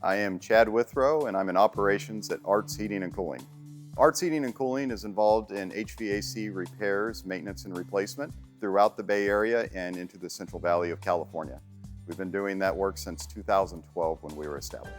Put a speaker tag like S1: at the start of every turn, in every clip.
S1: I am Chad Withrow, and I'm in operations at Arts Heating and Cooling. Arts Heating and Cooling is involved in HVAC repairs, maintenance, and replacement throughout the Bay Area and into the Central Valley of California. We've been doing that work since 2012 when we were established.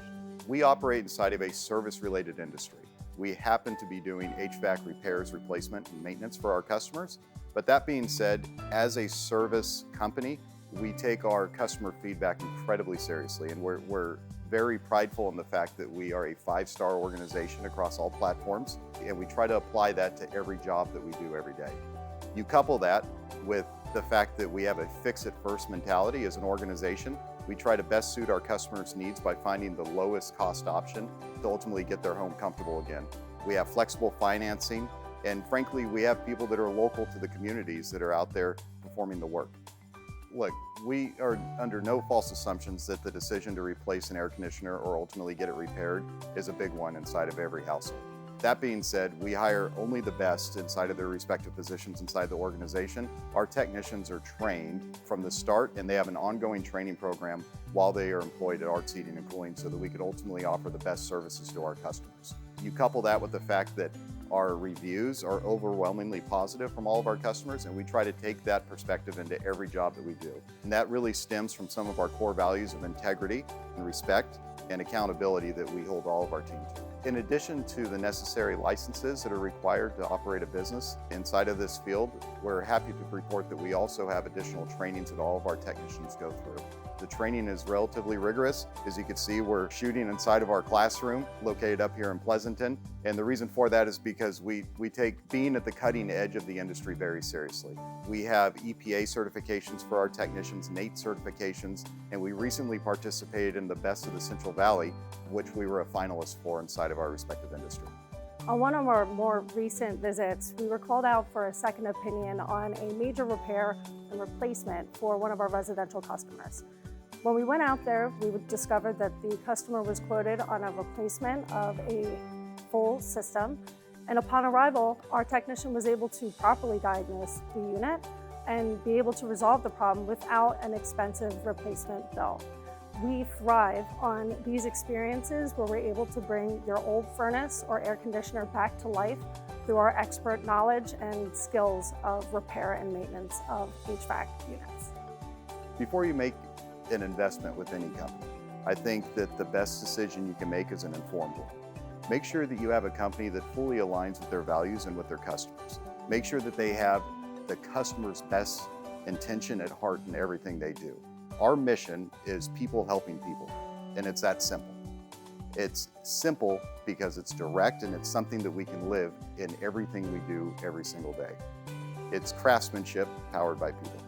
S1: We operate inside of a service-related industry. We happen to be doing HVAC repairs, replacement, and maintenance for our customers. But that being said, as a service company, we take our customer feedback incredibly seriously, and we're very prideful in the fact that we are a 5-star organization across all platforms, and we try to apply that to every job that we do every day. You couple that with the fact that we have a fix-it-first mentality as an organization. We try to best suit our customers' needs by finding the lowest cost option to ultimately get their home comfortable again. We have flexible financing, and frankly, we have people that are local to the communities that are out there performing the work. Look, we are under no false assumptions that the decision to replace an air conditioner or ultimately get it repaired is a big one inside of every household. That being said, we hire only the best inside of their respective positions inside the organization. Our technicians are trained from the start, and they have an ongoing training program while they are employed at Arts Heating and Cooling so that we could ultimately offer the best services to our customers. You couple that with the fact that our reviews are overwhelmingly positive from all of our customers, and we try to take that perspective into every job that we do. And that really stems from some of our core values of integrity and respect and accountability that we hold all of our teams to. In addition to the necessary licenses that are required to operate a business inside of this field, we're happy to report that we also have additional trainings that all of our technicians go through. The training is relatively rigorous. As you can see, we're shooting inside of our classroom located up here in Pleasanton. And the reason for that is because we take being at the cutting edge of the industry very seriously. We have EPA certifications for our technicians, NATE certifications, and we recently participated in the Best of the Central Valley, which we were a finalist for inside of our respective industry.
S2: On one of our more recent visits, we were called out for a second opinion on a major repair and replacement for one of our residential customers. When we went out there, we discovered that the customer was quoted on a replacement of a full system, and upon arrival, our technician was able to properly diagnose the unit and be able to resolve the problem without an expensive replacement bill. We thrive on these experiences where we're able to bring your old furnace or air conditioner back to life through our expert knowledge and skills of repair and maintenance of HVAC units.
S1: Before you make an investment with any company, I think that the best decision you can make is an informed one. Make sure that you have a company that fully aligns with their values and with their customers. Make sure that they have the customer's best intention at heart in everything they do. Our mission is people helping people, and it's that simple. It's simple because it's direct, and it's something that we can live in everything we do every single day. It's craftsmanship powered by people.